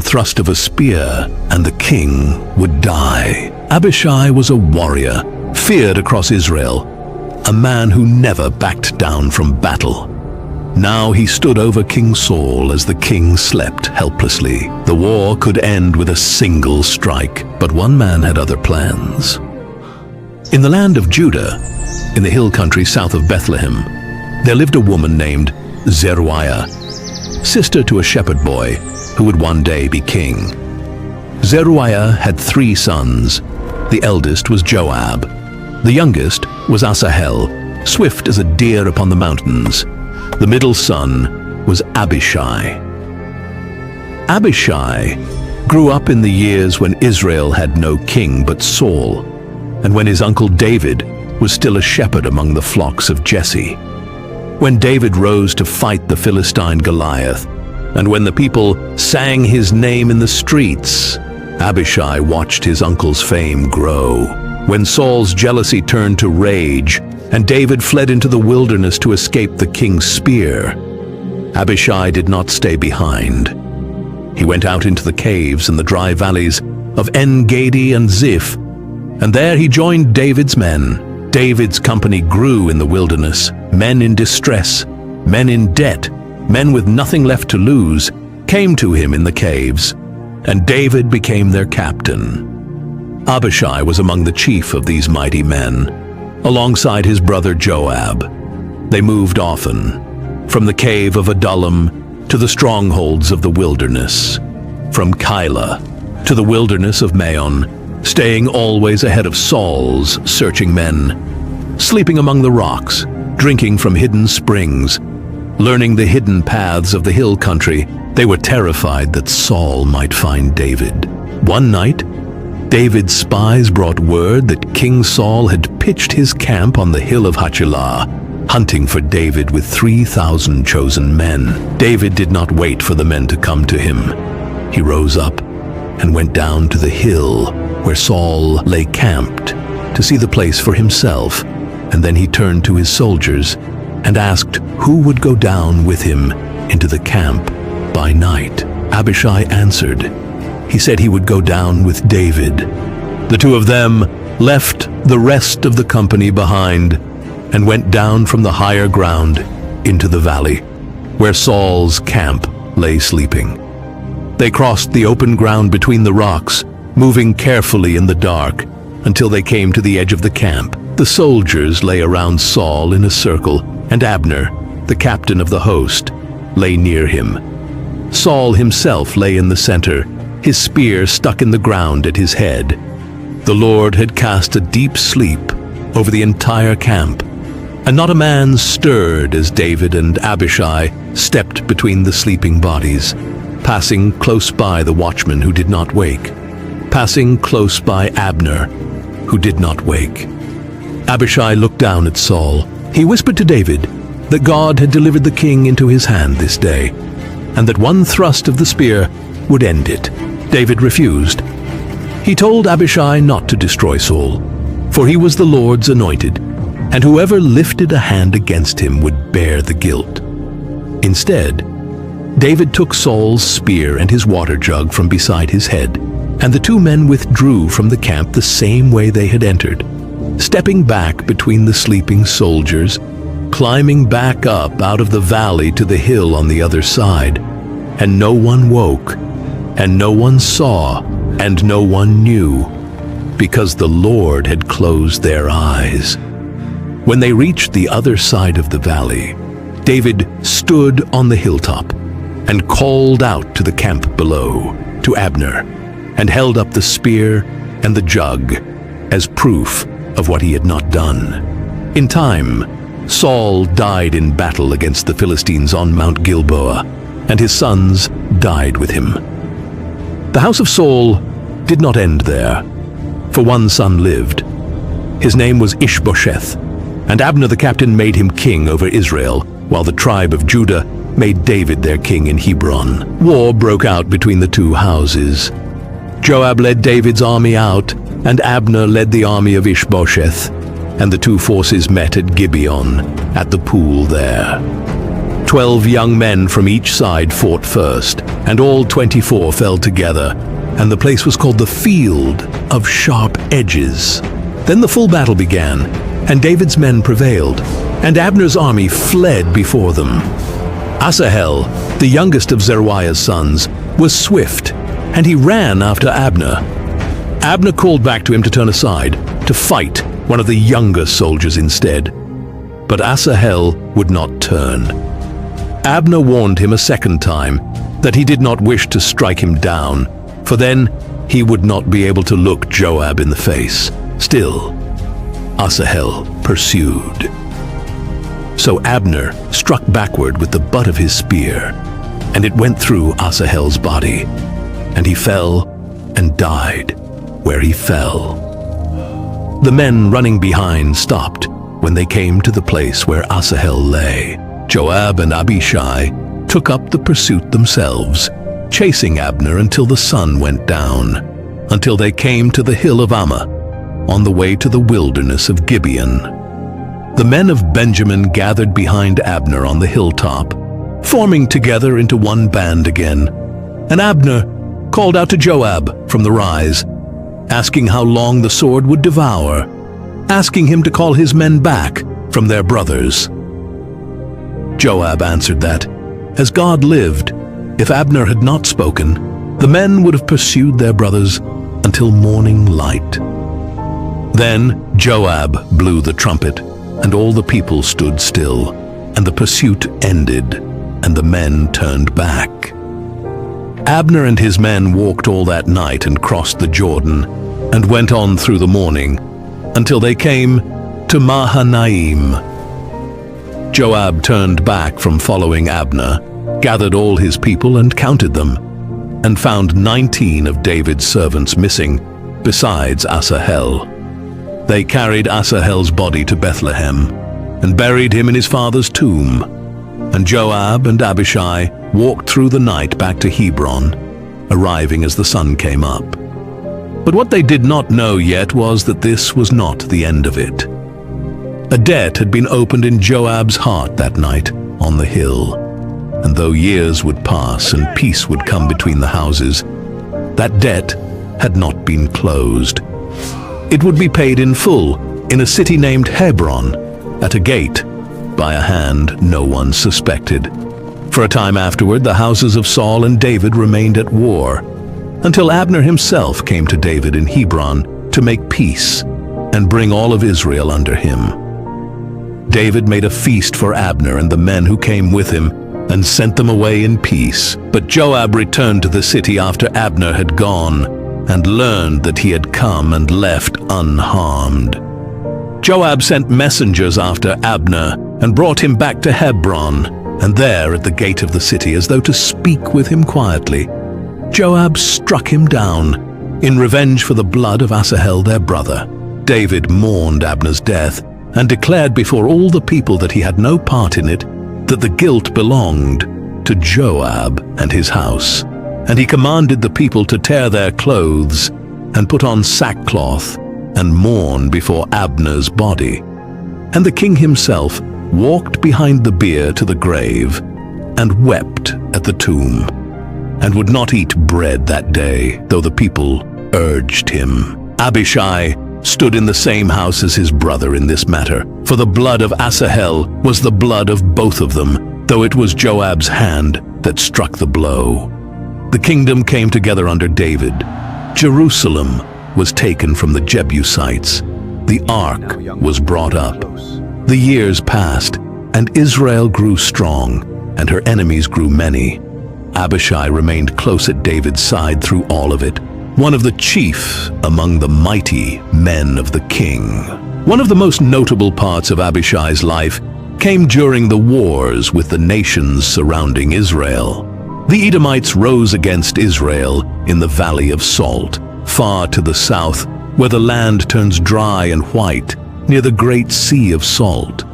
thrust of a spear, and the king would die. Abishai was a warrior, feared across Israel, a man who never backed down from battle. Now he stood over King Saul as the king slept helplessly. The war could end with a single strike, but one man had other plans. In the land of Judah, in the hill country south of Bethlehem, there lived a woman named Zeruiah, sister to a shepherd boy who would one day be king. Zeruiah had 3 sons. The eldest was Joab. The youngest was Asahel, swift as a deer upon the mountains. The middle son was Abishai. Abishai grew up in the years when Israel had no king but Saul, and when his uncle David was still a shepherd among the flocks of Jesse. When David rose to fight the Philistine Goliath, and when the people sang his name in the streets, Abishai watched his uncle's fame grow. When Saul's jealousy turned to rage, and David fled into the wilderness to escape the king's spear, Abishai did not stay behind. He went out into the caves and the dry valleys of En-Gedi and Ziph, and there he joined David's men. David's company grew in the wilderness, men in distress, men in debt, men with nothing left to lose, came to him in the caves, and David became their captain. Abishai was among the chief of these mighty men, alongside his brother Joab. They moved often, from the cave of Adullam to the strongholds of the wilderness, from Keilah to the wilderness of Maon, staying always ahead of Saul's searching men, sleeping among the rocks, drinking from hidden springs, learning the hidden paths of the hill country. They were terrified that Saul might find David. One night, David's spies brought word that King Saul had pitched his camp on the hill of Hachilah, hunting for David with 3,000 chosen men. David did not wait for the men to come to him. He rose up and went down to the hill where Saul lay camped to see the place for himself, and then he turned to his soldiers and asked who would go down with him into the camp by night. Abishai answered. He said he would go down with David. The two of them left the rest of the company behind and went down from the higher ground into the valley, where Saul's camp lay sleeping. They crossed the open ground between the rocks, moving carefully in the dark until they came to the edge of the camp. The soldiers lay around Saul in a circle, and Abner, the captain of the host, lay near him. Saul himself lay in the center, his spear stuck in the ground at his head. The Lord had cast a deep sleep over the entire camp, and not a man stirred as David and Abishai stepped between the sleeping bodies, passing close by the watchman who did not wake, passing close by Abner, who did not wake. Abishai looked down at Saul. He whispered to David that God had delivered the king into his hand this day, and that one thrust of the spear would end it. David refused. He told Abishai not to destroy Saul, for he was the Lord's anointed, and whoever lifted a hand against him would bear the guilt. Instead, David took Saul's spear and his water jug from beside his head, and the two men withdrew from the camp the same way they had entered, stepping back between the sleeping soldiers, climbing back up out of the valley to the hill on the other side. And no one woke, and no one saw, and no one knew, because the Lord had closed their eyes. When they reached the other side of the valley, David stood on the hilltop and called out to the camp below, to Abner, and held up the spear and the jug as proof of what he had not done. In time, Saul died in battle against the Philistines on Mount Gilboa, and his sons died with him. The house of Saul did not end there, for one son lived. His name was Ishbosheth, and Abner the captain made him king over Israel, while the tribe of Judah made David their king in Hebron. War broke out between the two houses. Joab led David's army out, and Abner led the army of Ishbosheth, and the two forces met at Gibeon, at the pool there. 12 young men from each side fought first, and all 24 fell together, and the place was called the Field of Sharp Edges. Then the full battle began, and David's men prevailed, and Abner's army fled before them. Asahel, the youngest of Zeruiah's sons, was swift, and he ran after Abner. Abner called back to him to turn aside, to fight one of the younger soldiers instead. But Asahel would not turn. Abner warned him a second time that he did not wish to strike him down, for then he would not be able to look Joab in the face. Still, Asahel pursued. So Abner struck backward with the butt of his spear, and it went through Asahel's body, and he fell and died where he fell. The men running behind stopped when they came to the place where Asahel lay. Joab and Abishai took up the pursuit themselves, chasing Abner until the sun went down, until they came to the hill of Ammah, on the way to the wilderness of Gibeon. The men of Benjamin gathered behind Abner on the hilltop, forming together into one band again. And Abner called out to Joab from the rise, asking how long the sword would devour, asking him to call his men back from their brothers. Joab answered that, as God lived, if Abner had not spoken, the men would have pursued their brothers until morning light. Then Joab blew the trumpet, and all the people stood still, and the pursuit ended, and the men turned back. Abner and his men walked all that night and crossed the Jordan, and went on through the morning, until they came to Mahanaim. Joab turned back from following Abner, gathered all his people and counted them, and found 19 of David's servants missing, besides Asahel. They carried Asahel's body to Bethlehem, and buried him in his father's tomb. And Joab and Abishai walked through the night back to Hebron, arriving as the sun came up. But what they did not know yet was that this was not the end of it. A debt had been opened in Joab's heart that night on the hill, and though years would pass and peace would come between the houses, that debt had not been closed. It would be paid in full in a city named Hebron, at a gate, by a hand no one suspected. For a time afterward, the houses of Saul and David remained at war, until Abner himself came to David in Hebron to make peace and bring all of Israel under him. David made a feast for Abner and the men who came with him, and sent them away in peace. But Joab returned to the city after Abner had gone, and learned that he had come and left unharmed. Joab sent messengers after Abner, and brought him back to Hebron, and there at the gate of the city, as though to speak with him quietly, Joab struck him down, in revenge for the blood of Asahel their brother. David mourned Abner's death, and declared before all the people that he had no part in it, that the guilt belonged to Joab and his house. And he commanded the people to tear their clothes, and put on sackcloth, and mourn before Abner's body. And the king himself walked behind the bier to the grave, and wept at the tomb, and would not eat bread that day, though the people urged him. Abishai stood in the same house as his brother in this matter, for the blood of Asahel was the blood of both of them, though it was Joab's hand that struck the blow. The kingdom came together under David. Jerusalem was taken from the Jebusites. The ark was brought up. The years passed, and Israel grew strong, and her enemies grew many. Abishai remained close at David's side through all of it, one of the chief among the mighty men of the king. One of the most notable parts of Abishai's life came during the wars with the nations surrounding Israel. The Edomites rose against Israel in the Valley of Salt, far to the south, where the land turns dry and white, near the great Sea of Salt.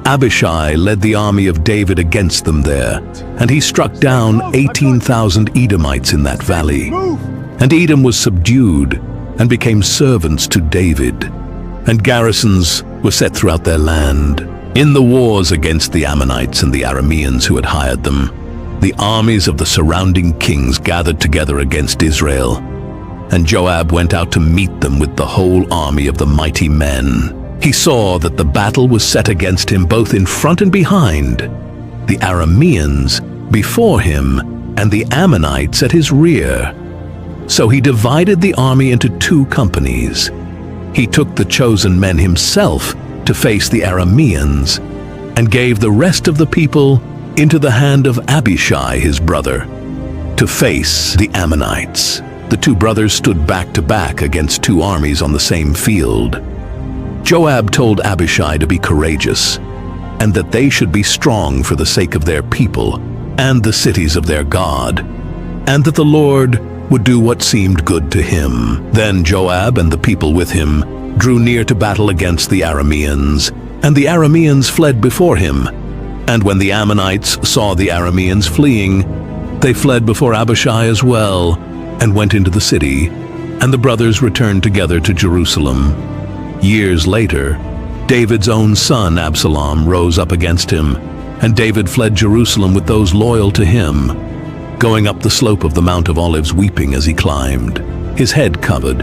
Abishai led the army of David against them there, and he struck down 18,000 Edomites in that valley. And Edom was subdued and became servants to David, and garrisons were set throughout their land. In the wars against the Ammonites and the Arameans who had hired them, the armies of the surrounding kings gathered together against Israel, and Joab went out to meet them with the whole army of the mighty men. He saw that the battle was set against him both in front and behind, the Arameans before him and the Ammonites at his rear. So he divided the army into 2 companies. He took the chosen men himself to face the Arameans, and gave the rest of the people into the hand of Abishai, his brother, to face the Ammonites. The 2 brothers stood back to back against 2 armies on the same field. Joab told Abishai to be courageous, and that they should be strong for the sake of their people and the cities of their God, and that the Lord would do what seemed good to him. Then Joab and the people with him drew near to battle against the Arameans, and the Arameans fled before him. And when the Ammonites saw the Arameans fleeing, they fled before Abishai as well, and went into the city, and the brothers returned together to Jerusalem. Years later, David's own son Absalom rose up against him, and David fled Jerusalem with those loyal to him, going up the slope of the Mount of Olives weeping as he climbed, his head covered,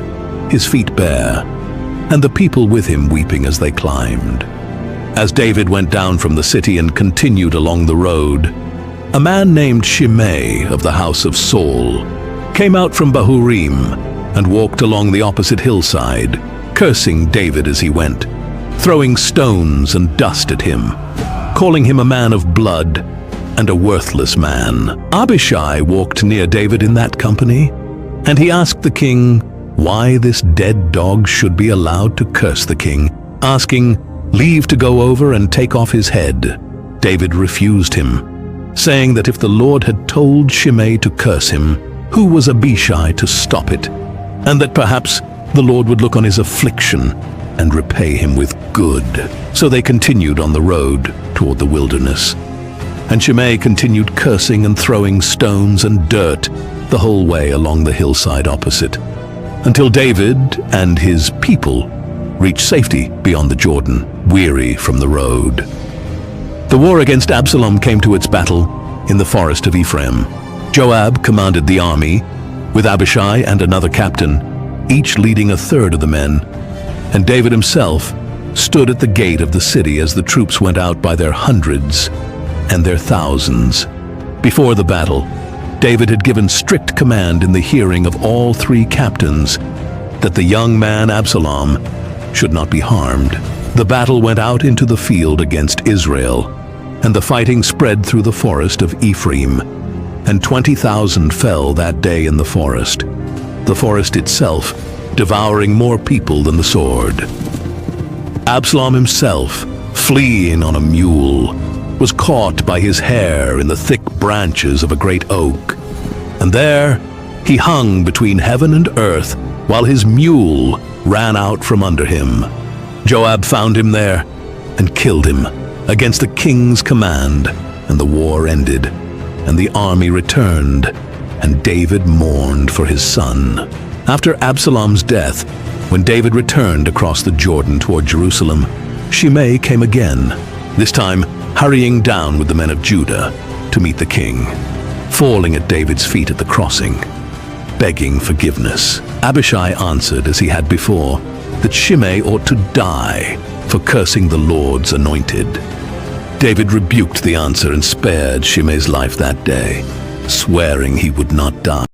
his feet bare, and the people with him weeping as they climbed. As David went down from the city and continued along the road, a man named Shimei of the house of Saul came out from Bahurim and walked along the opposite hillside, cursing David as he went, throwing stones and dust at him, calling him a man of blood and a worthless man. Abishai walked near David in that company, and he asked the king why this dead dog should be allowed to curse the king, asking leave to go over and take off his head. David refused him, saying that if the Lord had told Shimei to curse him, who was Abishai to stop it, and that perhaps the Lord would look on his affliction and repay him with good. So they continued on the road toward the wilderness, and Shimei continued cursing and throwing stones and dirt the whole way along the hillside opposite, until David and his people reached safety beyond the Jordan, weary from the road. The war against Absalom came to its battle in the forest of Ephraim. Joab commanded the army, with Abishai and another captain, each leading a third of the men, and David himself stood at the gate of the city as the troops went out by their hundreds and their thousands. Before the battle, David had given strict command in the hearing of all 3 captains that the young man Absalom should not be harmed. The battle went out into the field against Israel, and the fighting spread through the forest of Ephraim, and 20,000 fell that day in the forest itself devouring more people than the sword. Absalom himself, fleeing on a mule, was caught by his hair in the thick branches of a great oak, and there he hung between heaven and earth while his mule ran out from under him. Joab found him there and killed him against the king's command, and the war ended, and the army returned, and David mourned for his son. After Absalom's death, when David returned across the Jordan toward Jerusalem, Shimei came again, this time hurrying down with the men of Judah to meet the king, falling at David's feet at the crossing, begging forgiveness. Abishai answered, as he had before, that Shimei ought to die for cursing the Lord's anointed. David rebuked the answer and spared Shimei's life that day, swearing he would not die.